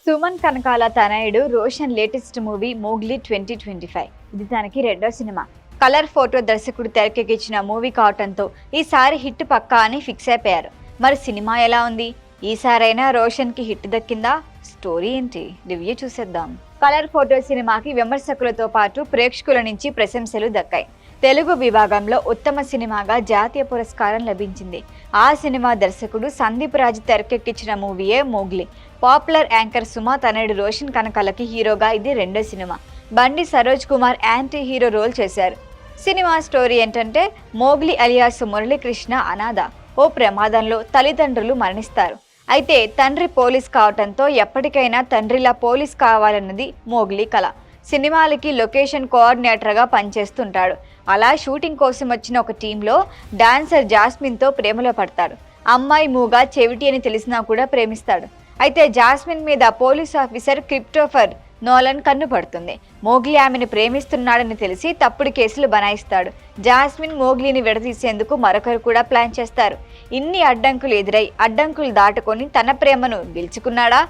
సుమన్ కనకాల తనయుడు Roshan latest movie Mowgli 2025. ఇది తనకి రెండో సినిమా. కలర్ ఫోటో దర్శకుడు తెరకెక్కించిన మూవీ కావటంతో ఈసారి హిట్ పక్కా అని ఫిక్స్ అయిపోయారు. మరి సినిమా ఎలా ఉంది? ఈసారైనా రోషన్ కి హిట్ దక్కిందా? స్టోరీ ఏంటి? రివ్యూ చూసేద్దాం. కలర్ ఫోటో సినిమాకి విమర్శకులతో పాటు ప్రేక్షకుల నుంచి ప్రశంసలు దక్కాయి. తెలుగు విభాగంలో ఉత్తమ సినిమాగా జాతీయ పురస్కారం లభించింది. ఆ సినిమా దర్శకుడు సందీప్ రాజ్ తెరకెక్కించిన మూవీయే మోగ్లీ. పాపులర్ యాంకర్ సుమ తనయుడు రోషన్ కనకాలకి హీరోగా ఇది రెండో సినిమా. Bandi Saroj Kumar anti hero role చేశారు. సినిమా స్టోరీ ఏంటంటే, మోగ్లీ అలియాస్ మురళీకృష్ణ అనాథ. ఓ ప్రమాదంలో తల్లిదండ్రులు మరణిస్తారు. అయితే తండ్రి పోలీస్ కావటంతో ఎప్పటికైనా తండ్రిలా పోలీస్ కావాలన్నది మోగ్లీ కల. సినిమాలకి లొకేషన్ కోఆర్డినేటర్గా పనిచేస్తుంటాడు. అలా షూటింగ్ కోసం వచ్చిన ఒక టీంలో డాన్సర్ జాస్మిన్తో ప్రేమలో పడతాడు. అమ్మాయి మూగా చెవిటి అని తెలిసినా కూడా ప్రేమిస్తాడు. అయితే జాస్మిన్ మీద పోలీస్ ఆఫీసర్ క్రిస్టోఫర్ నోలన్ కన్ను పడుతుంది. మోగ్లీ ఆమెను ప్రేమిస్తున్నాడని తెలిసి తప్పుడు కేసులు బనాయిస్తాడు. జాస్మిన్ మోగ్లీని విడదీసేందుకు మరొకరు కూడా ప్లాన్ చేస్తారు. ఇన్ని అడ్డంకులు ఎదురై అడ్డంకులు దాటుకొని తన ప్రేమను గెలుచుకున్నాడా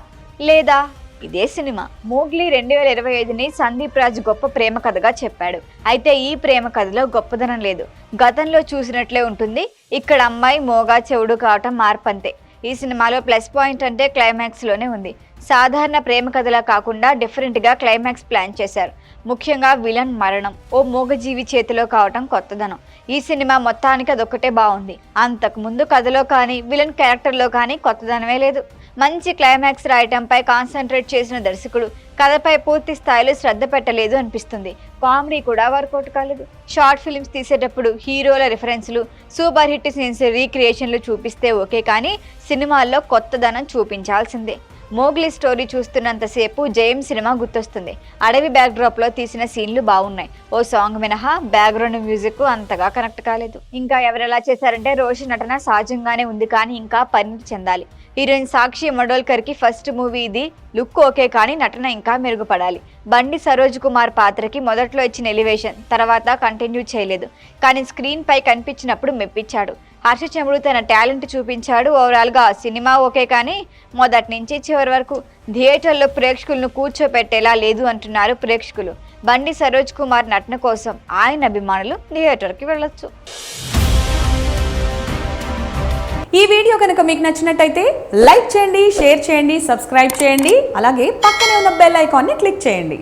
లేదా? ఇదే సినిమా. మోగ్లీ 2025ని సందీప్ రాజ్ గొప్ప ప్రేమ కథగా చెప్పాడు. అయితే ఈ ప్రేమ కథలో గొప్పదనం లేదు. గతంలో చూసినట్లే ఉంటుంది. ఇక్కడ అమ్మాయి మోగా చెవుడు కావటం మార్పంతే. ఈ సినిమాలో ప్లస్ పాయింట్ అంటే క్లైమాక్స్ లోనే ఉంది. సాధారణ ప్రేమ కథలా కాకుండా డిఫరెంట్ గా క్లైమాక్స్ ప్లాన్ చేశారు. ముఖ్యంగా విలన్ మరణం ఓ మూగజీవి చేతిలో కావటం కొత్తదనం. ఈ సినిమా మొత్తానికి అదొక్కటే బాగుంది. అంతకు ముందు కథలో కానీ విలన్ క్యారెక్టర్లో కానీ కొత్తదనమే లేదు. మంచి క్లైమాక్స్ రాయటంపై కాన్సన్ట్రేట్ చేసిన దర్శకుడు కథపై పూర్తి స్థాయిలో శ్రద్ధ పెట్టలేదు అనిపిస్తుంది. కామెడీ కూడా వర్కౌట్ కాలేదు. షార్ట్ ఫిల్మ్స్ తీసేటప్పుడు హీరోల రిఫరెన్స్లు, సూపర్ హిట్ సీన్స్ రీక్రియేషన్లు చూపిస్తే ఓకే, కానీ సినిమాల్లో కొత్తదనం చూపించాల్సిందే. మోగ్లీ స్టోరీ చూస్తున్నంతసేపు జయం సినిమా గుర్తొస్తుంది. అడవి బ్యాక్డ్రాప్లో తీసిన సీన్లు బాగున్నాయి. ఓ సాంగ్ మినహా బ్యాక్గ్రౌండ్ మ్యూజిక్ అంతగా కనెక్ట్ కాలేదు. ఇంకా ఎవరెలా చేశారంటే, రోషన్ నటన సహజంగానే ఉంది, కానీ ఇంకా పరిణితి చెందాలి. హీరోయిన్ సాక్షి మండోల్కర్కి ఫస్ట్ మూవీ ఇది. లుక్ ఓకే, కానీ నటన ఇంకా మెరుగుపడాలి. బండి సరోజ్ కుమార్ పాత్రకి మొదట్లో ఇచ్చిన ఎలివేషన్ తర్వాత కంటిన్యూ చేయలేదు, కానీ స్క్రీన్ పై కనిపించినప్పుడు మెప్పించాడు. హర్ష చెముడు తన టాలెంట్ చూపించాడు. ఓవరాల్గా సినిమా ఓకే, కానీ మొదటి నుంచి చివరి వరకు థియేటర్లో ప్రేక్షకులను కూర్చోపెట్టేలా లేదు అంటున్నారు ప్రేక్షకులు. బండి సరోజ్ కుమార్ నటన కోసం ఆయన అభిమానులు థియేటర్కి వెళ్ళొచ్చు. ఈ వీడియో కనుక మీకు నచ్చినట్టయితే లైక్ చేయండి, షేర్ చేయండి, సబ్స్క్రైబ్ చేయండి. అలాగే పక్కనే ఉన్న బెల్ ఐకాన్ని క్లిక్ చేయండి.